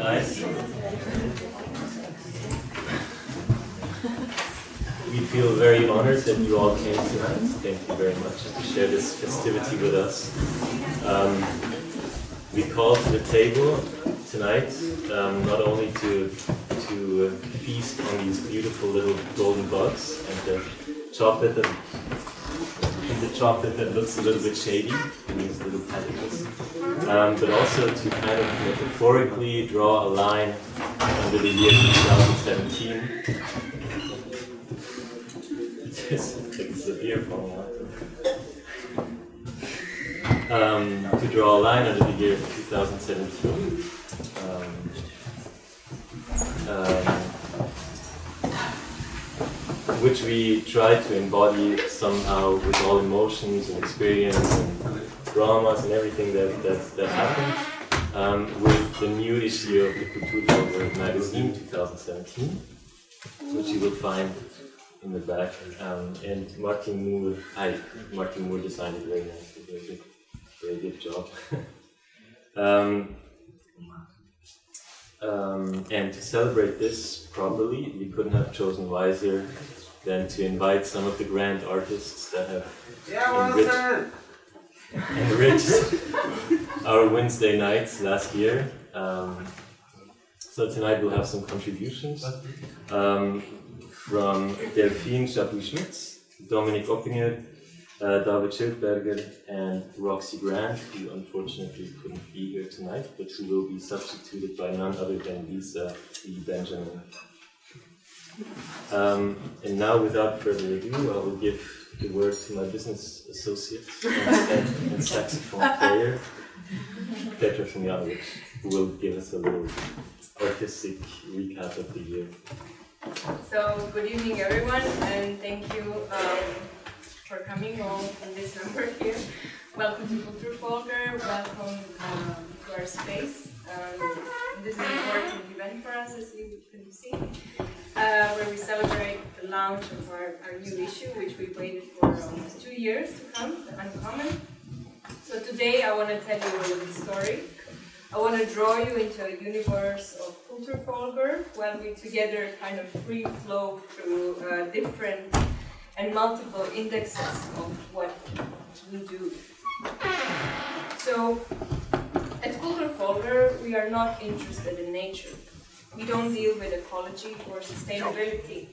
Nice. We feel very honored that you all came tonight. Thank you very much to share this festivity with us. We called to the table tonight not only to feast on these beautiful little golden bugs and the chocolate that looks a little bit shady in these little particles, but also to kind of metaphorically draw a line under the year 2017. It's a beer falling out. To draw a line under the year 2017. Which we try to embody somehow with all emotions and experience and dramas and everything that happened with the new issue of the Kulturfolger magazine 2017, which you will find in the back. And Martin Moore designed it very nicely. He did a very good job. And to celebrate this properly, we couldn't have chosen wiser than to invite some of the grand artists that have enriched our Wednesday nights last year. So tonight we'll have some contributions from Delphine Chapuis-Schmitz, Dominic Oppinger, David Schildberger, and Roxy Grant, who unfortunately couldn't be here tonight, but who will be substituted by none other than Lisa E. Benjamin. And now, without further ado, I will give the word to my business associate and saxophone player, Petra Fumjanovic, who will give us a little artistic recap of the year. So, good evening everyone, and thank you for coming all in this number here. Welcome to Kulturfolger, welcome to our space. This is an important event for us, as you can see, where we celebrate the launch of our new issue, which we waited for almost 2 years to come, the Uncommon. So today I want to tell you a little story. I want to draw you into a universe of Kulturfolger, while we together kind of free flow through different and multiple indexes of what we do. So, at Kulturfolger, we are not interested in nature. We don't deal with ecology or sustainability.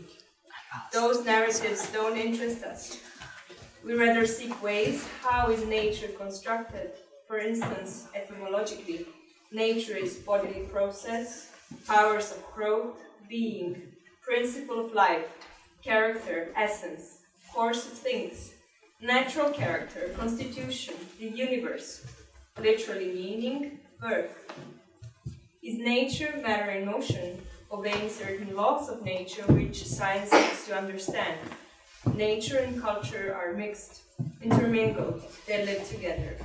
Those narratives don't interest us. We rather seek ways how is nature constructed. For instance, etymologically, nature is bodily process, powers of growth, being, principle of life, character, essence, course of things, natural character, constitution, the universe, literally meaning, birth. Is nature matter in motion, obeying certain laws of nature which science seeks to understand? Nature and culture are mixed, intermingled, they live together.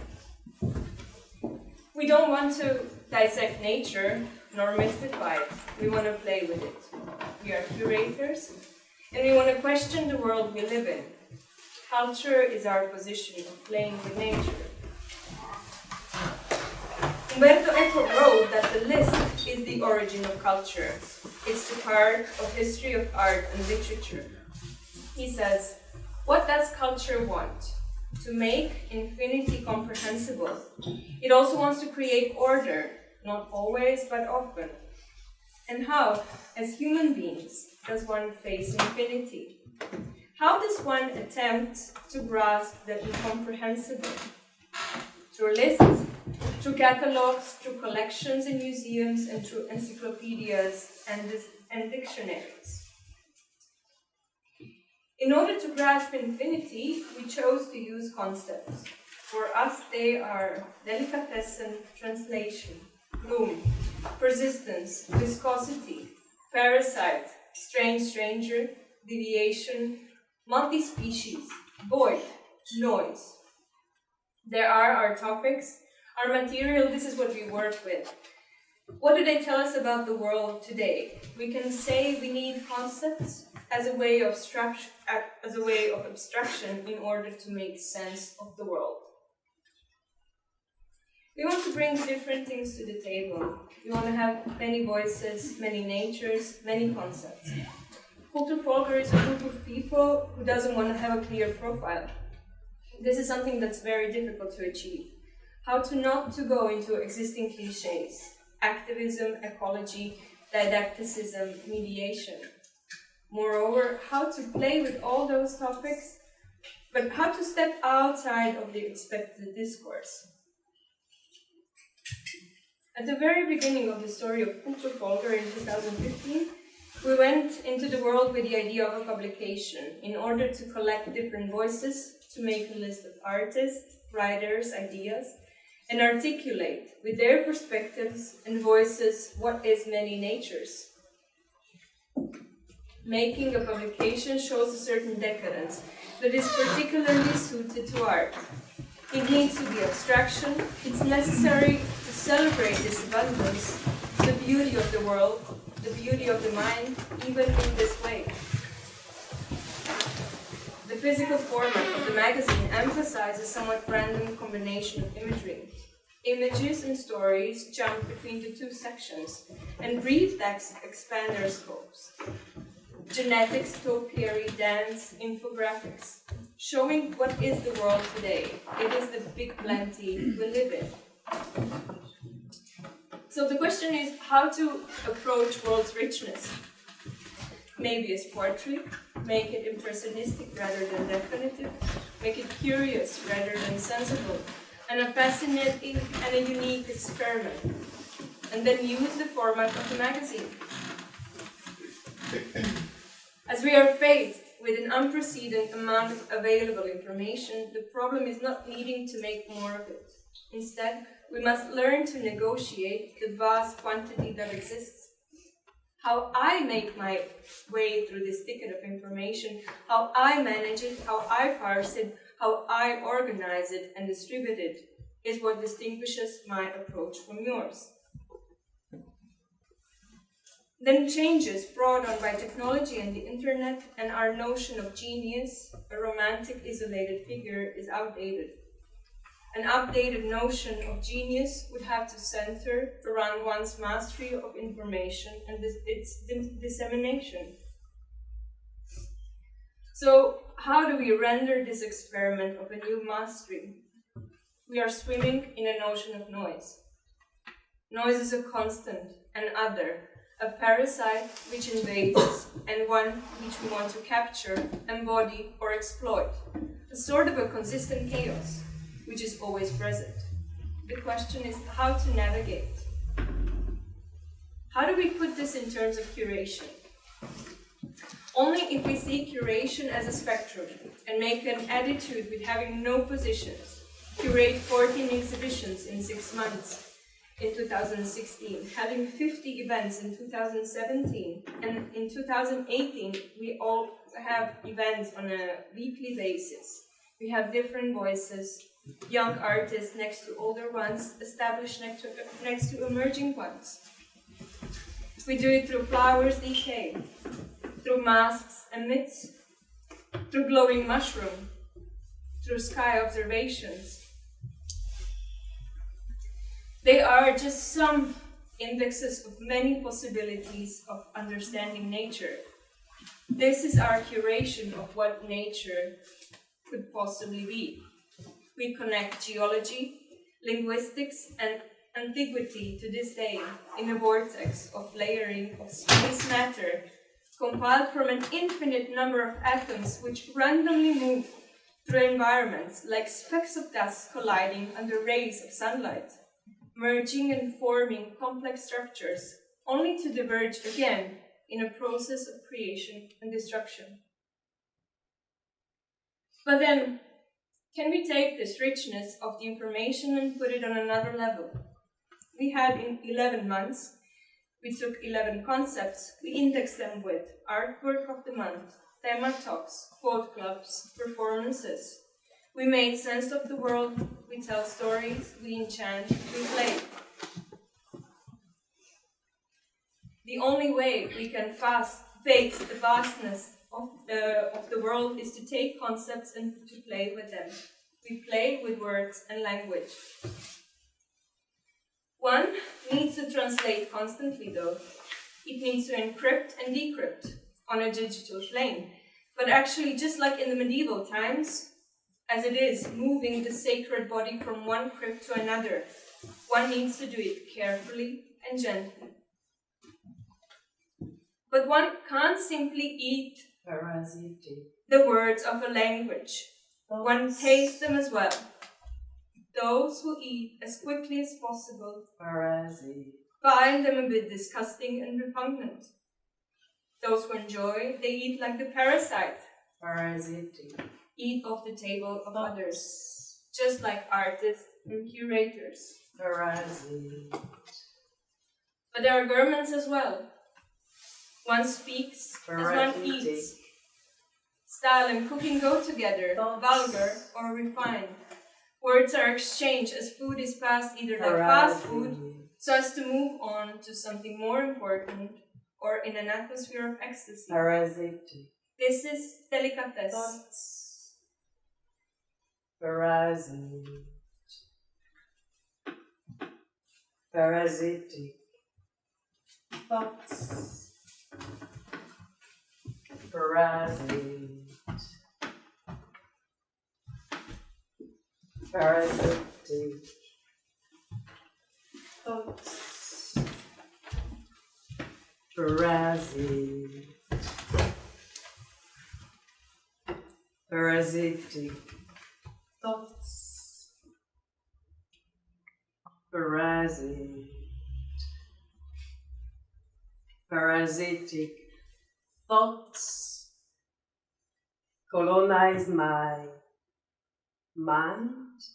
We don't want to dissect nature nor mystify it. We want to play with it. We are curators, and we want to question the world we live in. Culture is our position of playing with nature. Umberto Eco wrote that the list is the origin of culture. It's the part of history of art and literature. He says, what does culture want? To make infinity comprehensible. It also wants to create order, not always, but often. And how, as human beings, does one face infinity? How does one attempt to grasp the incomprehensible? Through lists, through catalogs, through collections in museums, and through encyclopedias and dictionaries. In order to grasp infinity, we chose to use concepts. For us, they are delicatessen, translation, bloom, persistence, viscosity, parasite, strange stranger, deviation, multi-species, void, noise. There are our topics, our material, this is what we work with. What do they tell us about the world today? We can say we need concepts as a way of abstraction in order to make sense of the world. We want to bring different things to the table. We want to have many voices, many natures, many concepts. Kulturfolger is a group of people who doesn't want to have a clear profile. This is something that's very difficult to achieve. How to not to go into existing cliches, activism, ecology, didacticism, mediation. Moreover, how to play with all those topics, but how to step outside of the expected discourse. At the very beginning of the story of Kulturfolger in 2015, we went into the world with the idea of a publication in order to collect different voices, to make a list of artists, writers, ideas, and articulate with their perspectives and voices what is many natures. Making a publication shows a certain decadence that is particularly suited to art. It needs to be abstraction. It's necessary to celebrate this abundance, the beauty of the world, the beauty of the mind, even in this way. The physical format of the magazine emphasizes a somewhat random combination of imagery. Images and stories jump between the two sections, and brief texts expand their scopes. Genetics, topiary, dance, infographics, showing what is the world today. It is the big plenty we live in. So the question is how to approach world's richness. Maybe as poetry, make it impressionistic rather than definitive, make it curious rather than sensible, and a fascinating and a unique experiment, and then use the format of the magazine. As we are faced with an unprecedented amount of available information, the problem is not needing to make more of it. Instead, we must learn to negotiate the vast quantity that exists. How I make my way through this thicket of information, how I manage it, how I parse it, how I organize it and distribute it, is what distinguishes my approach from yours. Then changes brought on by technology and the internet and our notion of genius, a romantic isolated figure, is outdated. An updated notion of genius would have to center around one's mastery of information and its dissemination. So, how do we render this experiment of a new mastery? We are swimming in a notion of noise. Noise is a constant, an other, a parasite which invades us, and one which we want to capture, embody, or exploit. A sort of a consistent chaos, which is always present. The question is how to navigate. How do we put this in terms of curation? Only if we see curation as a spectrum and make an attitude with having no positions, curate 14 exhibitions in 6 months in 2016, having 50 events in 2017, and in 2018 we all have events on a weekly basis. We have different voices, young artists next to older ones, established next to emerging ones. We do it through flowers decay, through masks and myths, through glowing mushroom, through sky observations. They are just some indexes of many possibilities of understanding nature. This is our curation of what nature could possibly be. We connect geology, linguistics, and antiquity to this day in a vortex of layering of space matter, compiled from an infinite number of atoms which randomly move through environments like specks of dust colliding under rays of sunlight, merging and forming complex structures, only to diverge again in a process of creation and destruction. But then, can we take this richness of the information and put it on another level? We had in 11 months, we took 11 concepts, we indexed them with artwork of the month, thema talks, quote clubs, performances. We made sense of the world, we tell stories, we enchant, we play. The only way we can face the vastness of the world is to take concepts and to play with them. We play with words and language. One needs to translate constantly, though. It needs to encrypt and decrypt on a digital plane. But actually, just like in the medieval times, as it is moving the sacred body from one crypt to another, one needs to do it carefully and gently. But one can't simply eat the words of a language. One tastes them as well. Those who eat as quickly as possible find them a bit disgusting and repugnant. Those who enjoy, they eat like the parasite. Eat off the table of others, just like artists and curators. But there are gourmands as well. One speaks as one eats. Style and cooking go together, vulgar or refined. Words are exchanged as food is passed either like fast food, so as to move on to something more important, or in an atmosphere of ecstasy. This is delicatesse. Parasitic thoughts. Parasitic thoughts. Parasitic thoughts. Parasitic thoughts colonize my mind,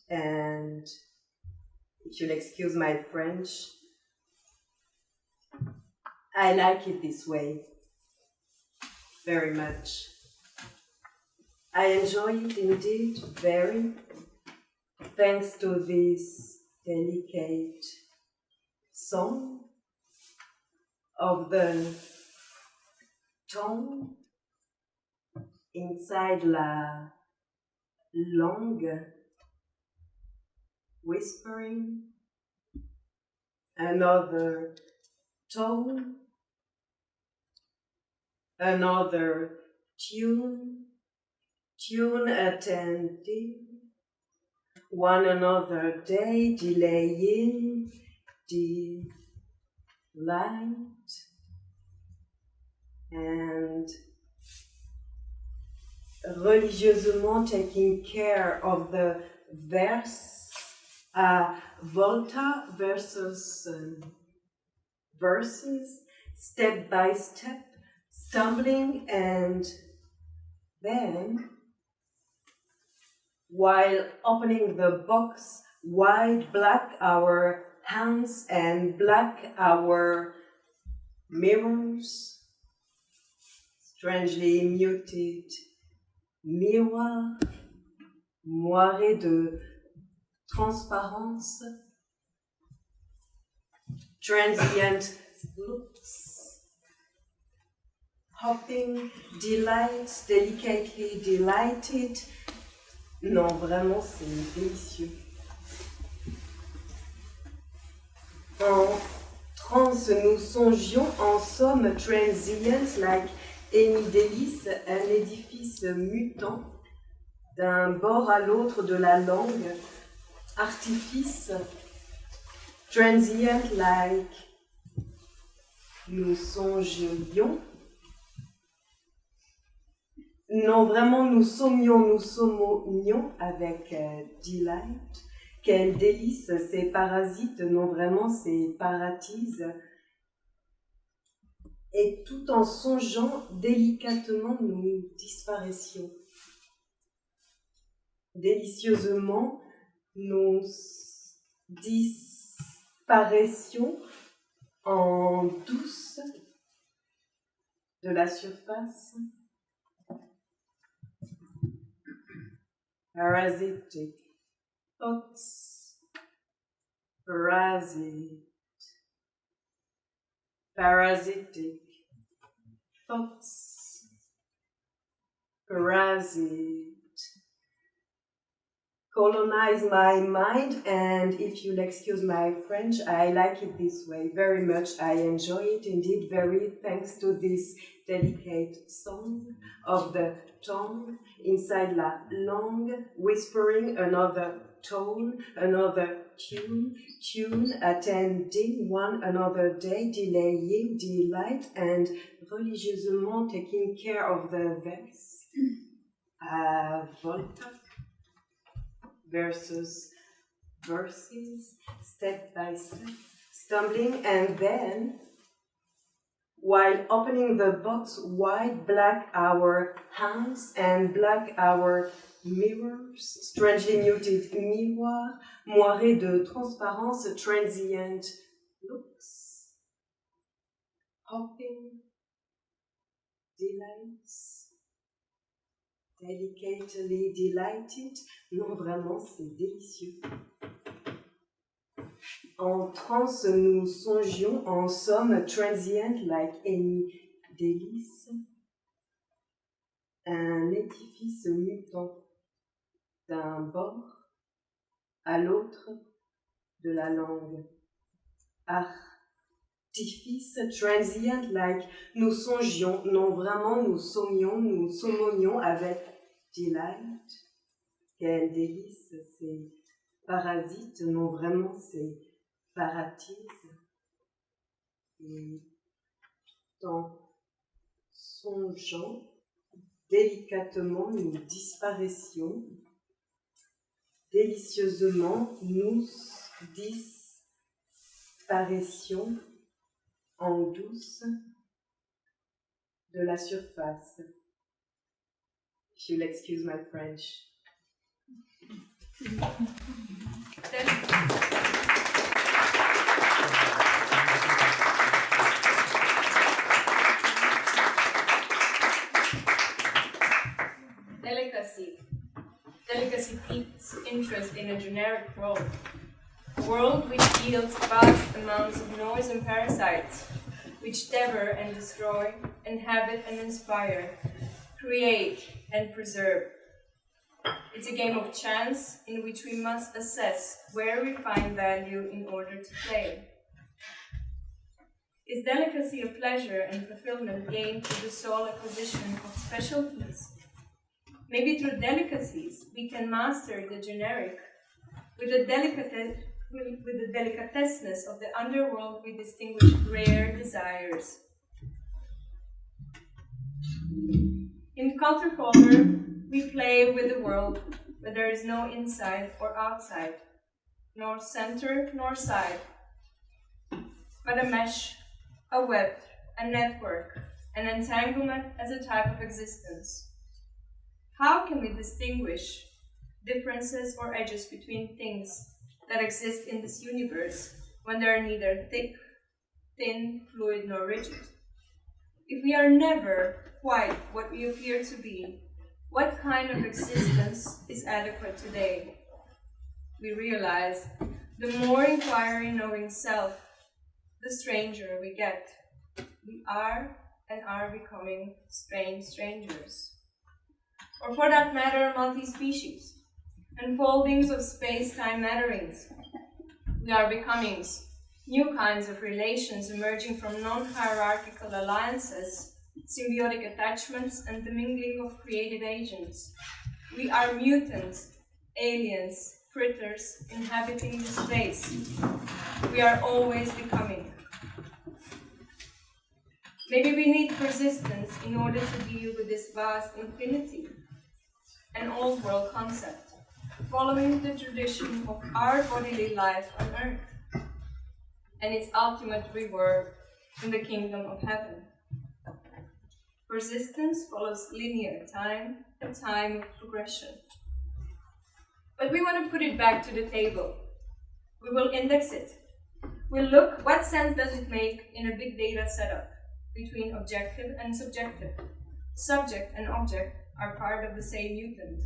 and if you'll excuse my French, I like it this way very much. I enjoy it indeed very, thanks to this delicate song of the tongue inside la langue, whispering another tone, another tune attending, one another day delaying, delight, and religieusement taking care of the verse, volta versus verses, step by step, stumbling, and then, while opening the box wide, black our hands and black our mirrors, strangely muted miroir, moiré de transparence, transient looks, hopping delights, delicately delighted. Non, vraiment, c'est délicieux. En trance, nous songions, en somme, transient, like Amy Délice, un édifice mutant, d'un bord à l'autre de la langue, artifice, transient, like nous songions. Non, vraiment, nous sommions avec delight. Quel délice, ces parasites, non, vraiment, ces paratises. Et tout en songeant, délicatement, nous disparaissions. Délicieusement, nous disparaissions en douce de la surface. Parasitic thoughts, parasitic thoughts, colonize my mind, and if you'll excuse my French, I like it this way very much. I enjoy it indeed, very thanks to this delicate song of the tongue inside la langue, whispering another tone, another tune, attending one another day, delaying delight, and religieusement taking care of the verse. Volta versus verses, step by step, stumbling, and then, while opening the box wide, black our hands and black our mirrors, strangely muted miroir, moiré de transparence, transient looks, hopping delights, delicately delighted. Non, vraiment, c'est délicieux. En transe, nous songions, en somme, transient like any délice, un édifice mutant d'un bord à l'autre de la langue. Artifice transient like nous songions, non vraiment nous saumonions avec delight. Quel délice, c'est parasite, non vraiment c'est paratise. Et en songeant, délicatement nous disparaissions, délicieusement nous disparaissions en douce de la surface. If you'll excuse my French. Delicacy piques interest in a generic world. A world which yields vast amounts of noise and parasites, which devour and destroy, inhabit and inspire, create and preserve. It's a game of chance in which we must assess where we find value in order to play. Is delicacy a pleasure and fulfillment gained through the sole acquisition of specialties? Maybe through delicacies we can master the generic. With the delicatessness of the underworld we distinguish rare desires. In Kulturfolger, we play with the world where there is no inside or outside, nor center nor side, but a mesh, a web, a network, an entanglement as a type of existence. How can we distinguish differences or edges between things that exist in this universe when they are neither thick, thin, fluid, nor rigid? If we are never quite what we appear to be, what kind of existence is adequate today? We realize the more inquiry knowing self, the stranger we get. We are and are becoming strange strangers. Or for that matter, multi-species, unfoldings of space-time matterings. We are becomings, new kinds of relations emerging from non-hierarchical alliances, symbiotic attachments, and the mingling of creative agents. We are mutants, aliens, critters inhabiting the space. We are always becoming. Maybe we need persistence in order to deal with this vast infinity, an old world concept, following the tradition of our bodily life on earth, and its ultimate reward in the kingdom of heaven. Persistence follows linear time, a time of progression. But we want to put it back to the table. We will index it. We'll look what sense does it make in a big data setup between objective and subjective. Subject and object are part of the same mutant.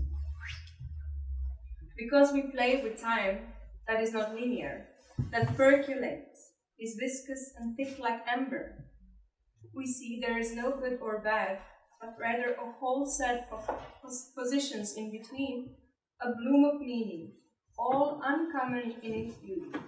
Because we play with time that is not linear, that percolates, is viscous and thick like amber, we see there is no good or bad, but rather a whole set of positions in between a bloom of meaning, all uncommon in its beauty.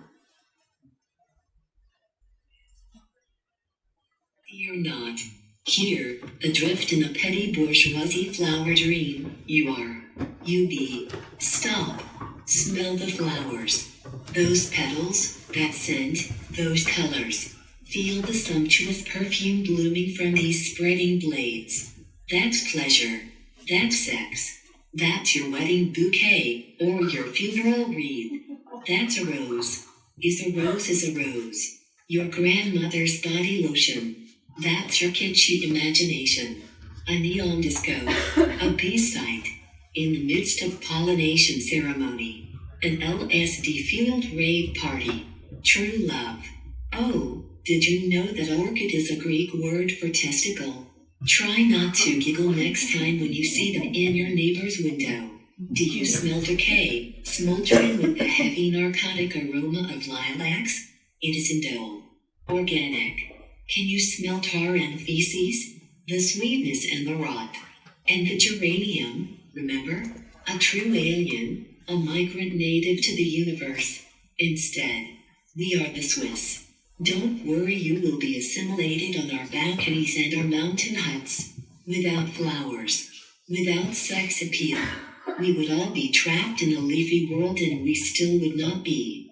You're not. Here, adrift in a petty bourgeoisie flower dream, you are. You be. Stop. Smell the flowers. Those petals, that scent, those colors. Feel the sumptuous perfume blooming from these spreading blades. That's pleasure. That's sex. That's your wedding bouquet, or your funeral wreath. That's a rose. Is a rose. Your grandmother's body lotion. That's your kitschy imagination. A neon disco. A bee site. In the midst of pollination ceremony. An LSD-fueled rave party. True love. Oh, did you know that orchid is a Greek word for testicle? Try not to giggle next time when you see them in your neighbor's window. Do you smell decay, smoldering with the heavy narcotic aroma of lilacs? It is indole. Organic. Can you smell tar and feces? The sweetness and the rot. And the geranium, remember? A true alien, a migrant native to the universe. Instead, we are the Swiss. Don't worry, you will be assimilated on our balconies and our mountain huts. Without flowers. Without sex appeal. We would all be trapped in a leafy world and we still would not be.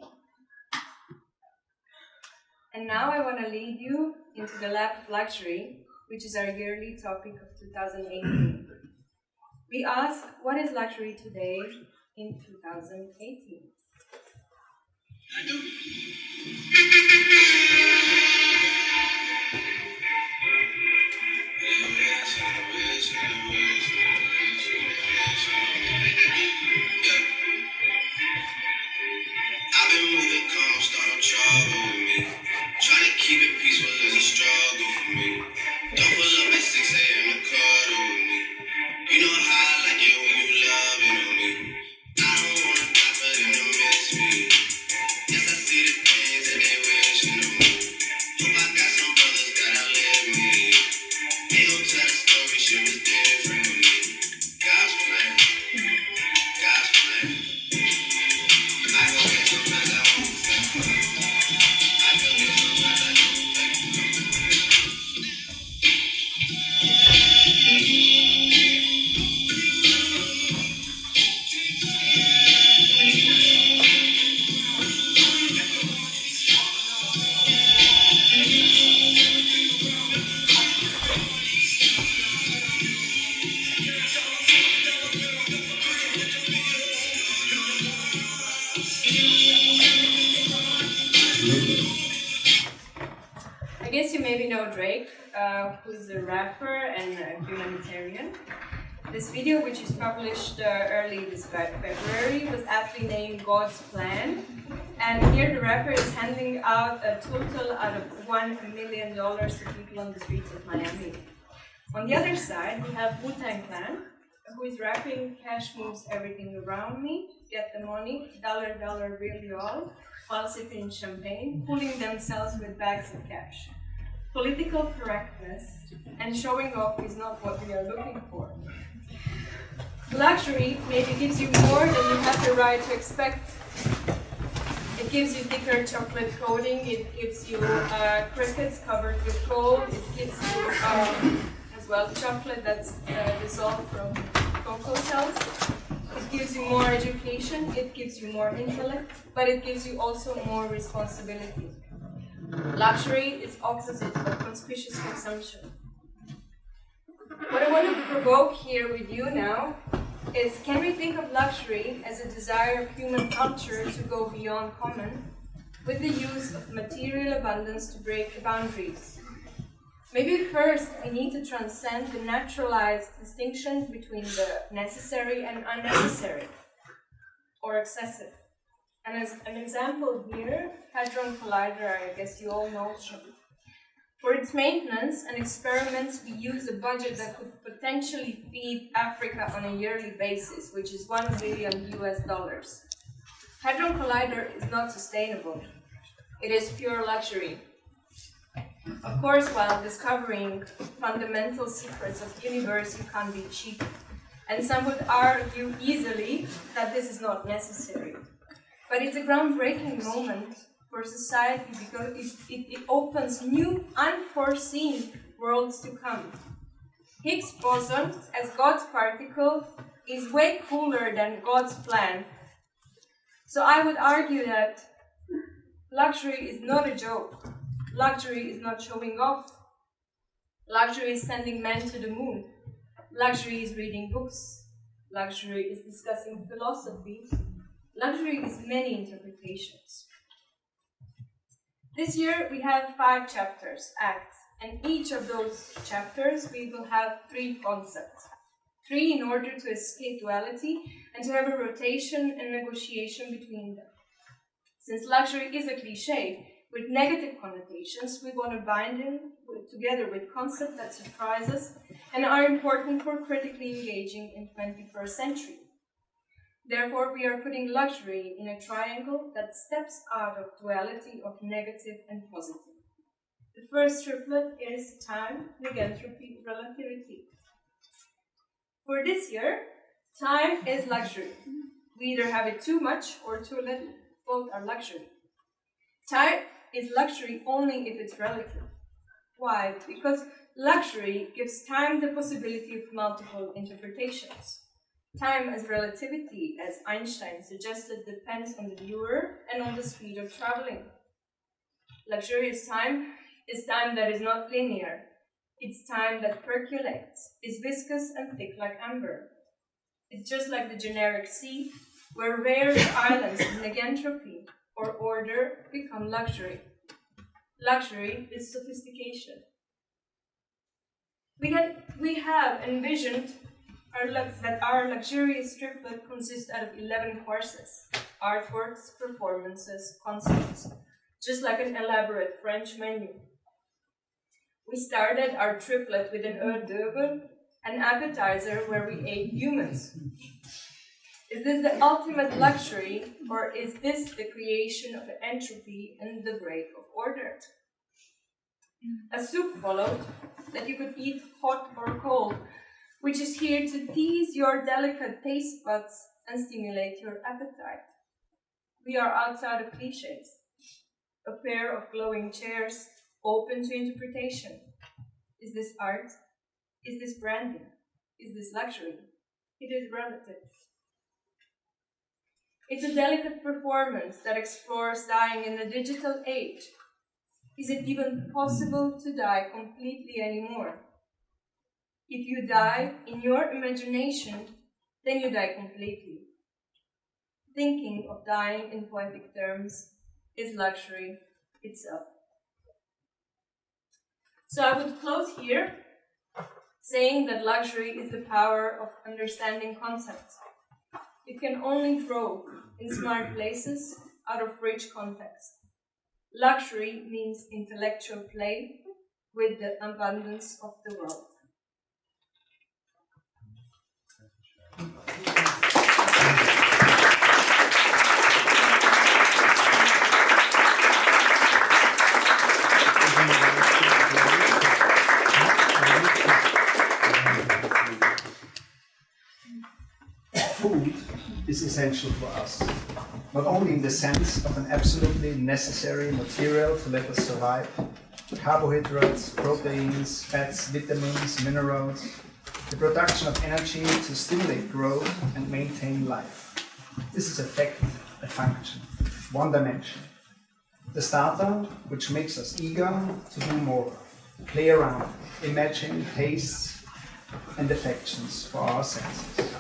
And now I want to lead you into the lab of luxury, which is our yearly topic of 2018. We ask, what is luxury today in 2018? I've been moving calm, start no trouble with me. Trying to keep it peaceful is a struggle for me. Don't pull up at 6 a.m. to cuddle with me. You know how I like it when you loving on me. I don't wanna die for them to miss me. Yes, I see the things that they wishing on me. Hope I got some brothers that outlive me. They gon' tell the story, shit was different with me. God's plan. God's plan. I go get sometimes I won't think. I go get sometimes I don't think. I guess you maybe know Drake, who's a rapper and a humanitarian. This video, which is published early this February, was aptly named God's Plan. And here the rapper is handing out a total out of $1 million to people on the streets of Miami. On the other side, we have Wu-Tang Clan, who is rapping "Cash moves everything around me, get the money, dollar, dollar, bill you all," while sipping champagne, fooling themselves with bags of cash. Political correctness and showing off is not what we are looking for. Luxury maybe gives you more than you have the right to expect. It gives you thicker chocolate coating, it gives you crickets covered with gold, it gives you as well chocolate that's dissolved from cocoa cells. It gives you more education, it gives you more intellect, but it gives you also more responsibility. Luxury is opposite of conspicuous consumption. What I want to provoke here with you now is, can we think of luxury as a desire of human culture to go beyond common, with the use of material abundance to break the boundaries? Maybe first we need to transcend the naturalized distinction between the necessary and unnecessary, or excessive. And as an example here, Hadron Collider, I guess you all know. For its maintenance and experiments, we use a budget that could potentially feed Africa on a yearly basis, which is $1 billion US. Hadron Collider is not sustainable. It is pure luxury. Of course, while discovering fundamental secrets of the universe, you can't be cheap. and some would argue easily that this is not necessary. But it's a groundbreaking moment for society because it opens new, unforeseen worlds to come. Higgs boson, as God's particle, is way cooler than God's plan. So I would argue that luxury is not a joke. Luxury is not showing off. Luxury is sending men to the moon. Luxury is reading books. Luxury is discussing philosophy. Luxury is many interpretations. This year we have 5 chapters, acts, and each of those chapters we will have 3 concepts. 3 in order to escape duality and to have a rotation and negotiation between them. Since luxury is a cliché with negative connotations, we want to bind them together with concepts that surprise us and are important for critically engaging in 21st century. Therefore, we are putting luxury in a triangle that steps out of duality of negative and positive. The first triplet is time, negentropy, relativity. For this year, time is luxury. We either have it too much or too little. Both are luxury. Time is luxury only if it's relative. Why? Because luxury gives time the possibility of multiple interpretations. Time as relativity, as Einstein suggested, depends on the viewer and on the speed of traveling. Luxurious time is time that is not linear. It's time that percolates, is viscous and thick like amber. It's just like the generic sea, where rare islands of negentropy or order become luxury. Luxury is sophistication. We have envisioned that our luxurious triplet consists out of 11 courses, artworks, performances, concepts, just like an elaborate French menu. We started our triplet with an hors d'oeuvre, an appetizer where we ate humans. Is this the ultimate luxury, or is this the creation of entropy and the break of order? A soup followed that you could eat hot or cold, which is here to tease your delicate taste buds and stimulate your appetite. We are outside of cliches. A pair of glowing chairs open to interpretation. Is this art? Is this branding? Is this luxury? It is relative. It's a delicate performance that explores dying in the digital age. Is it even possible to die completely anymore? If you die in your imagination, then you die completely. Thinking of dying in poetic terms is luxury itself. So I would close here saying that luxury is the power of understanding concepts. It can only grow in smart places out of rich context. Luxury means intellectual play with the abundance of the world. Food is essential for us, not only in the sense of an absolutely necessary material to let us survive. Carbohydrates, proteins, fats, vitamins, minerals, the production of energy to stimulate growth and maintain life. This is a fact, a function, one dimension. The starter, which makes us eager to do more, play around, imagine tastes and affections for our senses.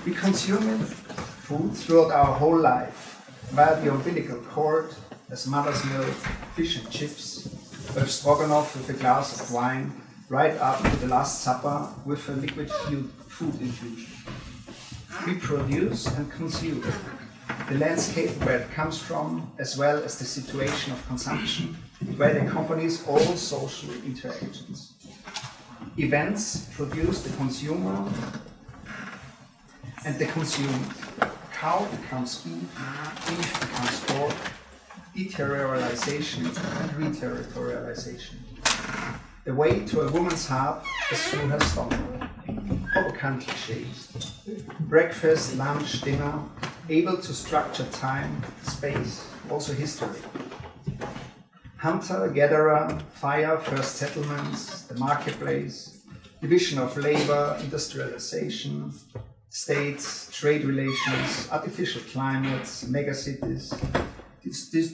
We consume food throughout our whole life, via the umbilical cord, as mother's milk, fish and chips, beef stroganoff with a glass of wine, right up to the Last Supper with a liquid food infusion. We produce and consume the landscape where it comes from, as well as the situation of consumption, where it accompanies all social interactions. Events produce the consumer and the consumed. Cow becomes beef becomes pork, deterritorialization and reterritorialization. The way to a woman's heart is through her stomach. Provocant cliches. Breakfast, lunch, dinner, able to structure time, space, also history. Hunter, gatherer, fire, first settlements, the marketplace, division of labor, industrialization, states, trade relations, artificial climates, megacities,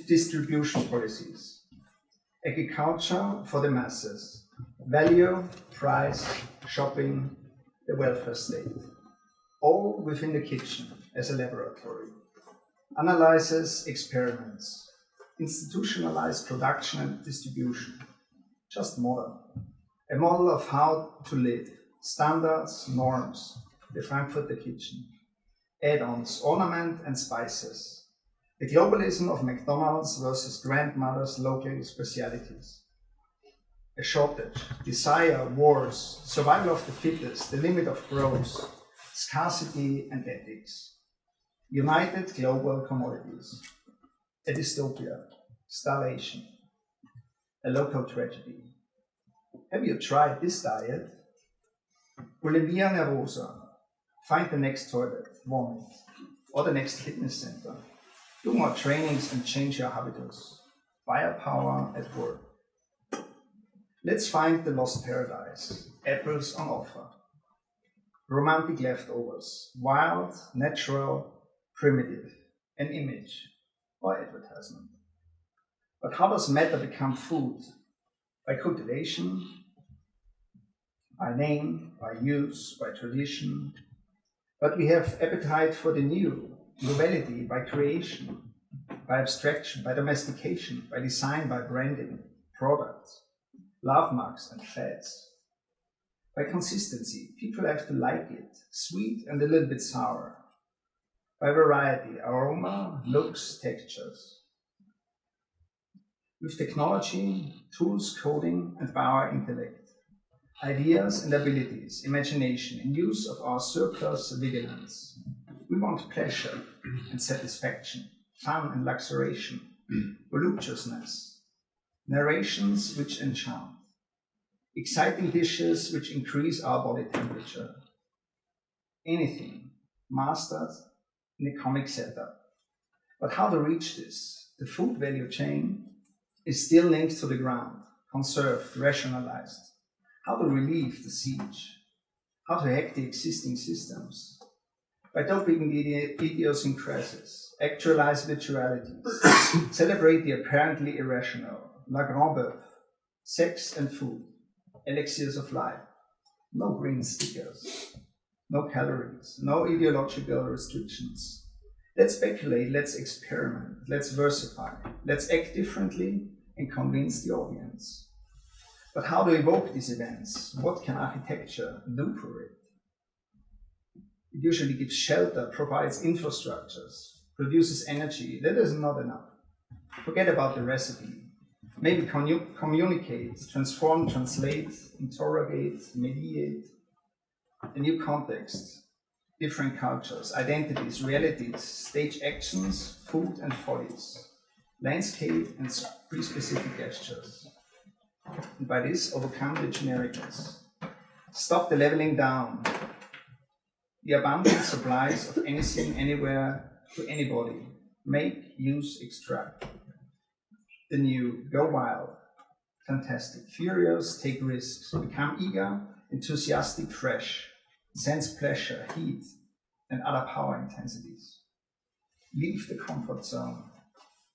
distribution policies. Agriculture for the masses, value, price, shopping, the welfare state. All within the kitchen as a laboratory. Analyzes, experiments, institutionalized production and distribution. Just model. A model of how to live, standards, norms, the Frankfurter kitchen. Add-ons, ornament and spices. The globalism of McDonald's versus grandmother's local specialities. A shortage, desire, wars, survival of the fittest, the limit of growth, scarcity and ethics. United global commodities. A dystopia, starvation. A local tragedy. Have you tried this diet? Bulimia nervosa. Find the next toilet, vomit, or the next fitness center. Do more trainings and change your habitus. Firepower at work. Let's find the lost paradise. Apples on offer. Romantic leftovers. Wild, natural, primitive. An image or advertisement. But how does matter become food? By cultivation, by name, by use, by tradition. But we have appetite for the new, novelty by creation, by abstraction, by domestication, by design, by branding, products, love marks and fads. By consistency, people have to like it, sweet and a little bit sour. By variety, aroma, looks, textures. With technology, tools, coding, and by our intellect. Ideas and abilities, imagination, in use of our surplus vigilance. We want pleasure and satisfaction, fun and luxuration, voluptuousness, narrations which enchant, exciting dishes which increase our body temperature. Anything mastered in a comic setup. But how to reach this? The food value chain is still linked to the ground, conserved, rationalized. How to relieve the siege? How to hack the existing systems? By doping the idiosyncrasies, actualize virtualities, celebrate the apparently irrational, la grand bœuf, sex and food, elixirs of life, no green stickers, no calories, no ideological restrictions. Let's speculate, let's experiment, let's versify, let's act differently and convince the audience. But how to evoke these events? What can architecture do for it? It usually gives shelter, provides infrastructures, produces energy. That is not enough. Forget about the recipe. Maybe communicate, transform, translate, interrogate, mediate. A new context, different cultures, identities, realities, stage actions, food and follies, landscape and pre-specific gestures. And by this, overcome the genericness. Stop the leveling down. The abundant supplies of anything, anywhere, to anybody. Make, use, extract. The new, go wild, fantastic, furious, take risks, become eager, enthusiastic, fresh, sense pleasure, heat, and other power intensities. Leave the comfort zone.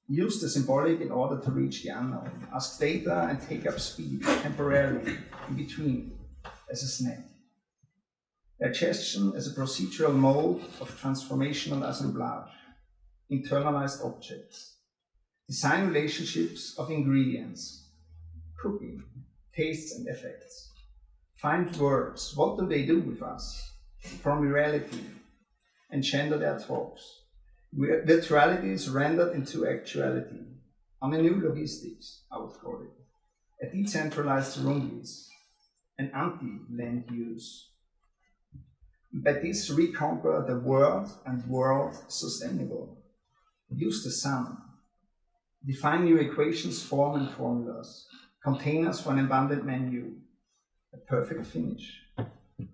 Use the symbolic in order to reach the unknown. Ask data and take up speed temporarily, in between, as a snack. Digestion as a procedural mode of transformational assemblage. Internalized objects. Design relationships of ingredients. Cooking, tastes and effects. Find words. What do they do with us? From reality. Engender their talks. Virtuality is rendered into actuality. On a new logistics, I would call it. A decentralized room lease. An anti-land use. By this, reconquer the world and world sustainable. Use the sun. Define new equations, form and formulas. Containers for an abundant menu. A perfect finish.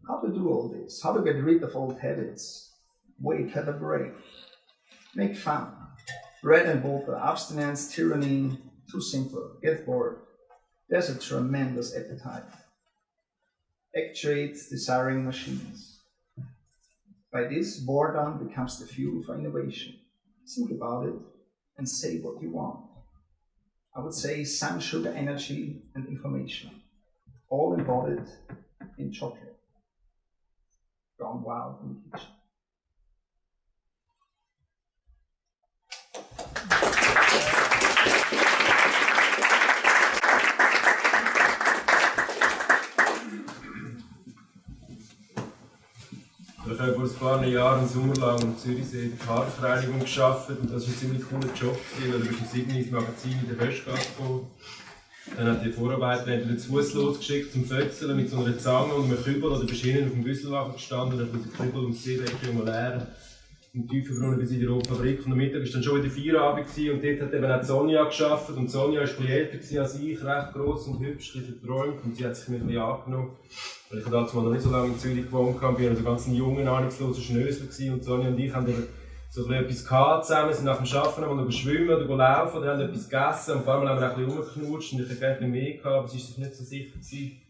How to do all this? How to get rid of old habits? Wait, have a break. Make fun. Bread and butter, abstinence, tyranny, too simple. Get bored. There's a tremendous appetite. Actuate desiring machines. By this, boredom becomes the fuel for innovation. Think about it and say what you want. I would say sun, sugar, energy, and information, all embodied in chocolate. Gone wild in the kitchen. Ich habe vor ein paar Jahren einen Sommer lang in Zürichsee in der Parkreinigung gearbeitet und das war ein ziemlich cooler Job, weil du bist im Signis Magazin in der Wäschgasse gekommen. Dann hat die Vorarbeiter den Fuß losgeschickt zum Fötzeln mit so einer Zange und einem Kübel, oder bist hinten auf dem Büsselwagen gestanden und hast mit dem Kübel ums Seedecke leeren. Im Tiefenbrunnen bis in die rote Fabrik. Und am Mittag war dann schon wieder Feierabend und dort hat eben auch Sonja gearbeitet. Und Sonja war ein bisschen älter als ich, recht gross und hübsch, ein bisschen verträumt und sie hat sich mir ein bisschen angenommen. Weil ich damals noch nicht so lange in Zürich gewohnt habe, ich war so ganz ein junger, ahnungsloser Schnösel und Sonja und ich haben so etwas gehabt zusammen, sind nach dem Arbeiten einmal schwimmen oder laufen oder haben etwas gegessen und ein paar Mal haben wir auch ein bisschen rumgeknutscht und ich hätte gerne mehr gehabt, aber sie war sich nicht so sicher gewesen.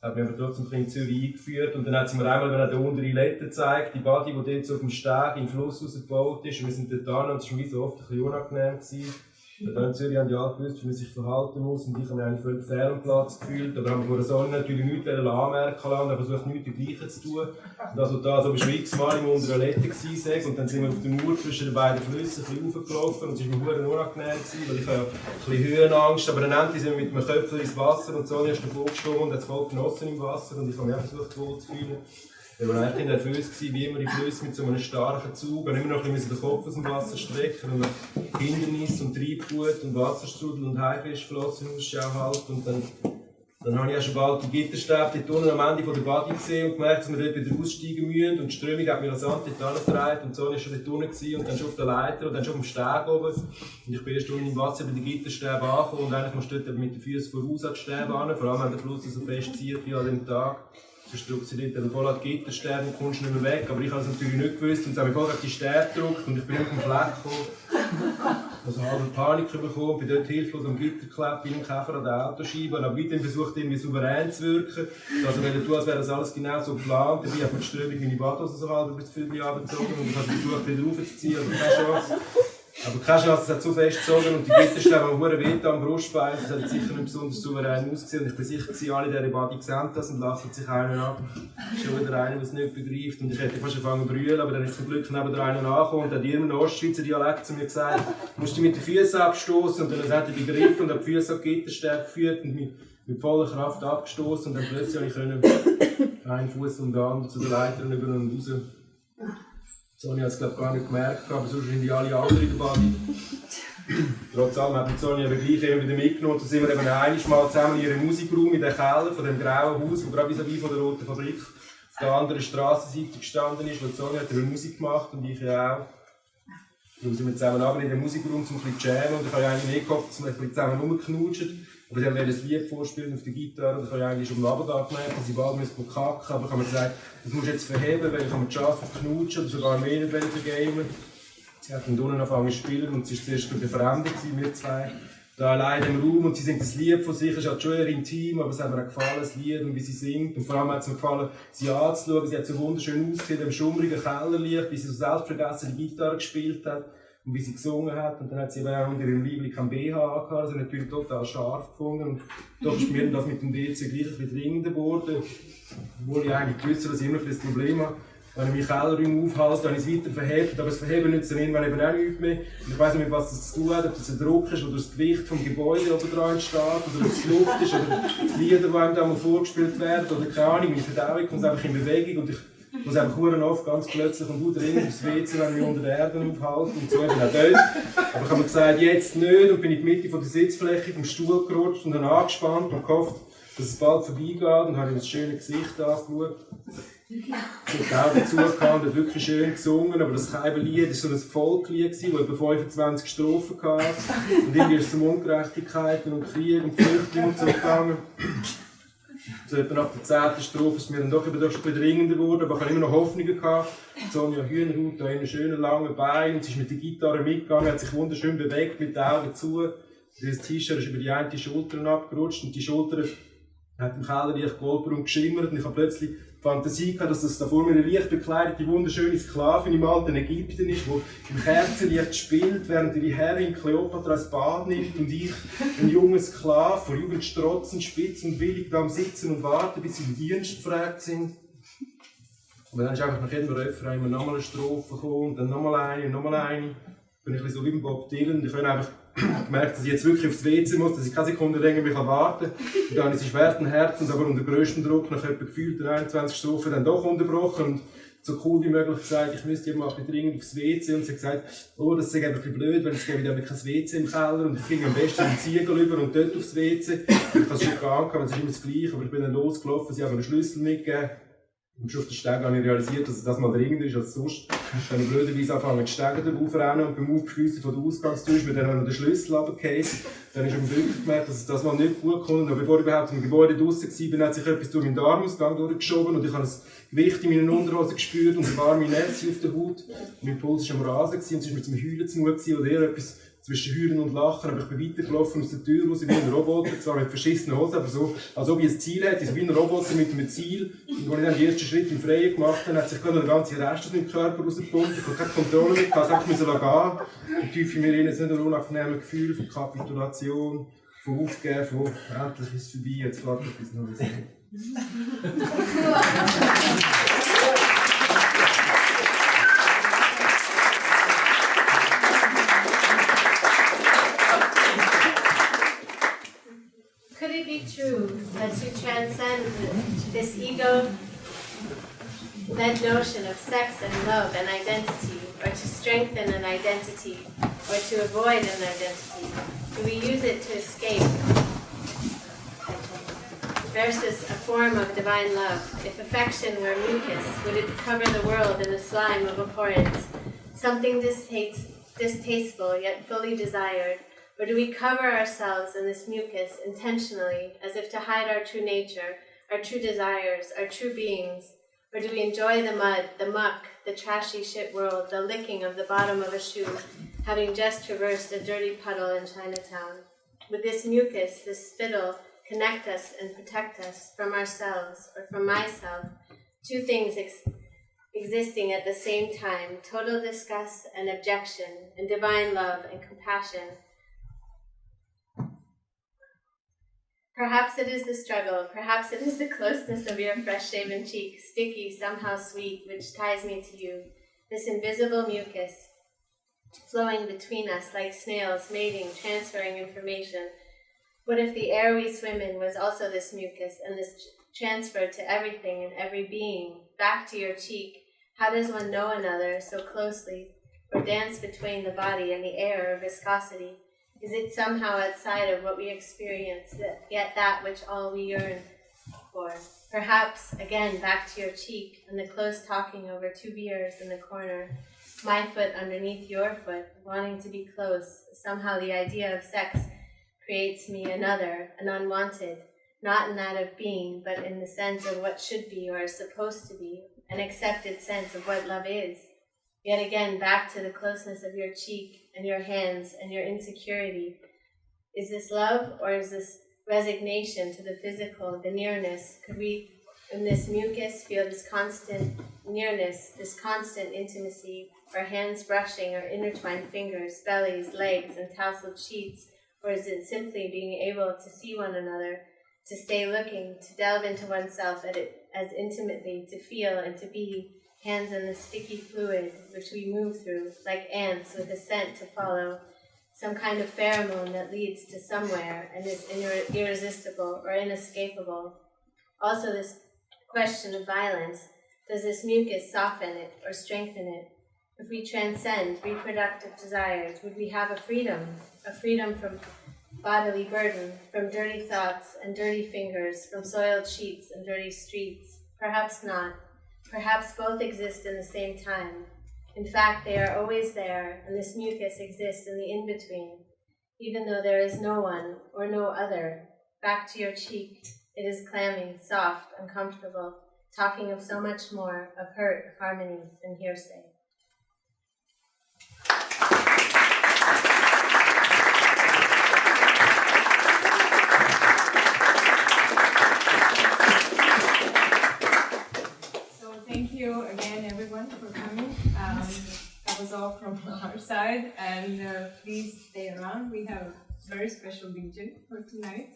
Hat mich aber trotzdem in Zürich eingeführt und dann hat sie mir einmal den unteren Letter gezeigt, die Body, die dort so auf dem Steg im Fluss rausgebaut ist und wir sind dort hin und es war mir so oft ein bisschen unangenehm gewesen. Hier in Zürich haben die alle gewusst, wie man sich verhalten muss und ich habe mich eigentlich völlig fehl am Platz gefühlt, aber haben vor der Sonne natürlich nichts anmerken lassen und haben versucht, nichts dergleichen zu tun. Und also da so schon x-mal im unteren Letter gewesen und dann sind wir auf der Mauer zwischen den beiden Flüssen ein bisschen raufgelaufen und es war mir verdammt unangenehm gewesen, weil ich habe ein bisschen Höhenangst, aber dann endlich sind wir mit einem Köpfchen ins Wasser und Sonja ist davor gestanden und hat es voll genossen im Wasser und ich habe mich auch versucht, wohl zu fühlen. Ich war eigentlich nervös gewesen, wie immer die Flüsse mit so einem starken Zug. Ich immer noch ein bisschen den Kopf aus dem Wasser strecken und nach Hindernis und Treibgut und Wasserstrudel und Haifischflossen Ausschau halten. Und dann habe ich auch schon bald die Gitterstäbe dort unten am Ende von der Body gesehen und gemerkt, dass wir dort wieder aussteigen müssen. Und die Strömung hat mir rasant dort angetragen und so war schon dort unten und dann schon auf der Leiter und dann schon auf dem Steg oben. Und ich bin erst unten im Wasser bei den Gitterstäben angekommen und eigentlich musste ich dort mit den Füßen voraus an die Stäbe an, vor allem wenn der Fluss so fest zieht wie an dem Tag. Sonst drückt sie dort dann voll an die Gitterstäbe und kommst nicht mehr weg. Aber ich habe es natürlich nicht gewusst und sie haben mich voll auf die Stäbe gedrückt und ich bin nicht auf den Fleck gekommen. Also habe ich Panik bekommen, bin dort hilflos am Gitter geklebt, wie ein Käfer an der Autoscheibe und habe weiterhin versucht, irgendwie souverän zu wirken. Also wenn du tust, als wäre das alles genau so geplant. Dabei hat mir die Strömung meine Badhose so halb über das Viertel abgezogen und ich habe versucht, wieder raufzuziehen, aber keine Chance. Aber keine Chance, es hat so fest gezogen und die Gitterstäbe haben verdammt weh am Brustbein. Das hat sicher nicht besonders souverän ausgesehen. Und ich bin sicher, dass alle in dieser Body sehen das und lachen sich einen ab. Schon wieder einer, der es nicht begreift. Und ich hätte fast angefangen zu brüllen, aber dann ist zum Glück neben der einen angekommen und hat in einem Ostschweizer Dialekt zu mir gesagt, du musst dich mit den Füßen abstoßen. Und dann hat er die gegriffen und hat die Füße an die Gitterstäbe geführt und mich mit voller Kraft abgestoßen. Und dann plötzlich konnte ich einen Fuß und den anderen zu den Leitern über und raus. Sonja hat es glaube gar nicht gemerkt, aber sonst sind die alle anderen in der Body. Trotz allem hat Sonja aber gleich immer wieder mitgenommen. Da sind wir eben einmal zusammen in ihrem Musikraum in dem Keller von dem grauen Haus, das gerade vis-à-vis von der roten Fabrik auf der anderen Strassenseite gestanden ist. Weil Sonja hat Musik gemacht und ich ja auch. Da sind wir zusammen aber in dem Musikraum um ein bisschen zu jammen und ich habe eigentlich nicht gehofft, dass wir ein bisschen zusammen rumknutschen. Aber sie haben mir ein Lied vorspielen auf der Gitarre und ich habe eigentlich schon am Abend gemerkt, dass ich bald kacken muss. Aber ich habe mir gesagt, das musst du jetzt verheben, weil ich kann mit Schafen knutschen oder sogar mehr nicht vergamen. Sie hat dann unten angefangen zu spielen und sie war zuerst befremdet, wir zwei. Da allein im Raum und sie singt das Lied von sich, es ist halt schon eher intim, aber es hat mir auch gefallen, das Lied und wie sie singt. Und vor allem hat es mir gefallen, sie anzuschauen. Sie hat so wunderschön ausgesehen, im schummrigen Kellerlicht, wie sie so selbstvergessen die Gitarre gespielt hat. Und wie sie gesungen hat, und dann hat sie eben auch unter ihrem Liebling am BH angehabt, also natürlich total scharf gefunden. Und doch ist mir das mit dem DC gleich ein bisschen dringender geworden, obwohl ich eigentlich gewusst habe, dass ich immer das Problem habe. Wenn ich meinen Kellerraum aufhalte, dann ist es weiter verhebt, aber das Verheben nützt dann irgendwann eben auch nichts mehr. Und ich weiss nicht, mit was das zu tun hat, ob das ein Druck ist oder das Gewicht vom Gebäude oben dran entsteht, oder ob es die Luft ist, oder die Lieder, die einem da mal vorgespielt werden, oder keine Ahnung, meine Verdauung kommt einfach in Bewegung und ich muss einfach oft ganz plötzlich und dringend aufs WC, wenn ich mich unter der Erde aufhalte und so eben auch dort. Aber ich habe mir gesagt, jetzt nicht und bin in die Mitte von der Sitzfläche vom Stuhl gerutscht und dann angespannt und gehofft, dass es bald vorbeigeht und habe ihm das schöne Gesicht angeschaut. Ich habe die Augen zugehört und hat wirklich schön gesungen, aber das Lied war so ein Volkslied, das etwa 25 Strophen hatte. Und irgendwie ist es um Ungerechtigkeiten und Krieg und Flüchtlinge und so gegangen. So etwa nach der 10. Strophe ist mir dann doch wieder dringender geworden, aber ich habe immer noch Hoffnungen gehabt. Sonja Hühnerhaut, da in einem schönen langen Bein, und sie ist mit der Gitarre mitgegangen, hat sich wunderschön bewegt, mit den Augen zu. Das T-Shirt ist über die eine Schulter abgerutscht und die Schulter hat im Kellerlicht geholpert und geschimmert, und ich habe plötzlich die Fantasie gehabt, dass das da vor mir eine leicht bekleidete, wunderschöne Sklavin im alten Ägypten ist, die im Kerzenlicht spielt, während ihre Herrin Kleopatra ein Bad nimmt und ich, ein junger Sklave, vor Jugend strotzend, spitz und willig da am Sitzen und warten, bis sie in den Dienst gefragt sind. Und dann ist einfach nach jedem Refrain immer nochmal eine Strophe gekommen, und dann nochmal eine und nochmal eine. Bin ich so wie beim Bob Dylan. Ich habe einfach gemerkt, dass ich jetzt wirklich aufs WC muss, dass ich keine Sekunde länger mehr warten kann. Und dann habe ich sie schweren Herzens, aber unter größtem Druck, nach etwa gefühlt 21 Strophen, dann doch unterbrochen und so cool wie möglich gesagt, ich müsste eben mal dringend aufs WC. Und sie hat gesagt, oh, das ist einfach blöd, weil es gibt wieder kein WC im Keller und ich ging am besten in den Ziegel rüber und dort aufs WC. Ich habe es schon geahnt, es ist immer das Gleiche, aber ich bin dann losgelaufen, sie haben mir den Schlüssel mitgegeben. Und schon auf den Stegen habe ich realisiert, dass es das mal dringender ist als sonst. Dann habe ich blöderweise angefangen, die Stegen aufzurennen, und beim Aufschliessen von der Ausgangstür ist mir dann noch der Schlüssel runtergefallen. Dann habe ich wirklich gemerkt, dass es das mal nicht gut kommt. Und bevor ich überhaupt im Gebäude draussen war, hat sich etwas durch meinen Darmausgang durchgeschoben und ich habe das Gewicht in meinen Unterhosen gespürt und eine warme Nässe auf der Haut. Mein Puls war am Rasen und es war mir zum Heulen zumute oder eher etwas zwischen Heulen und Lachen. Aber ich bin weitergelaufen aus der Tür raus wie ein Roboter, zwar mit verschissenen Hosen, aber so, als ob ich ein Ziel hätte, so wie ein Roboter mit einem Ziel. Und als ich dann den ersten Schritt im Freien gemacht habe, hat sich gerade der ganze Rest aus meinem Körper rausgepumpt. Ich habe keine Kontrolle mehr, ich musste einfach gehen. Und tief in mir jetzt nicht ein unangenehmes Gefühl von Kapitulation, von Aufgeben, von endlich ist es vorbei, jetzt geht etwas Neues. Could it be true that to transcend this ego-led notion of sex and love and identity, or to strengthen an identity, or to avoid an identity, do we use it to escape, versus a form of divine love? If affection were mucus, would it cover the world in a slime of abhorrence, something distasteful yet fully desired? Or do we cover ourselves in this mucus intentionally, as if to hide our true nature, our true desires, our true beings? Or do we enjoy the mud, the muck, the trashy shit world, the licking of the bottom of a shoe, having just traversed a dirty puddle in Chinatown? Would this mucus, this spittle, connect us and protect us from ourselves, or from myself, two things existing at the same time, total disgust and abjection, and divine love and compassion? Perhaps it is the struggle, perhaps it is the closeness of your fresh-shaven cheek, sticky, somehow sweet, which ties me to you, this invisible mucus, flowing between us like snails, mating, transferring information. What if the air we swim in was also this mucus, and this transferred to everything and every being, back to your cheek? How does one know another so closely, or dance between the body and the air or viscosity? Is it somehow outside of what we experience, yet that which all we yearn for? Perhaps, again, back to your cheek, and the close talking over 2 beers in the corner, my foot underneath your foot, wanting to be close. Somehow the idea of sex creates me another, an unwanted, not in that of being, but in the sense of what should be or is supposed to be, an accepted sense of what love is. Yet again, back to the closeness of your cheek and your hands and your insecurity. Is this love, or is this resignation to the physical, the nearness? Could we, in this mucus, feel this constant nearness, this constant intimacy, or hands brushing, or intertwined fingers, bellies, legs, and tousled sheets? Or is it simply being able to see one another, to stay looking, to delve into oneself as intimately, to feel and to be, hands in the sticky fluid which we move through, like ants with a scent to follow, some kind of pheromone that leads to somewhere and is irresistible or inescapable. Also this question of violence, does this mucus soften it or strengthen it? If we transcend reproductive desires, would we have a freedom from bodily burden, from dirty thoughts and dirty fingers, from soiled sheets and dirty streets? Perhaps not. Perhaps both exist in the same time. In fact, they are always there, and this mucus exists in the in-between. Even though there is no one or no other, back to your cheek, It is clammy, soft, uncomfortable, talking of so much more, of hurt, harmony, and hearsay. So thank you again, everyone, for coming. That was all from our side, and please stay around. We have a very special DJ for tonight.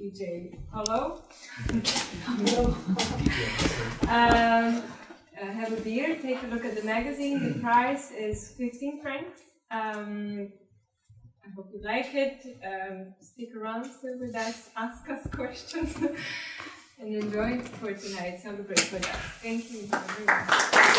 DJ Hello. Have a beer, take a look at the magazine. The price is 15 francs. I hope you like it. Stick around still with us, ask us questions, and enjoy it for tonight. Celebrate with us. Thank you, everyone.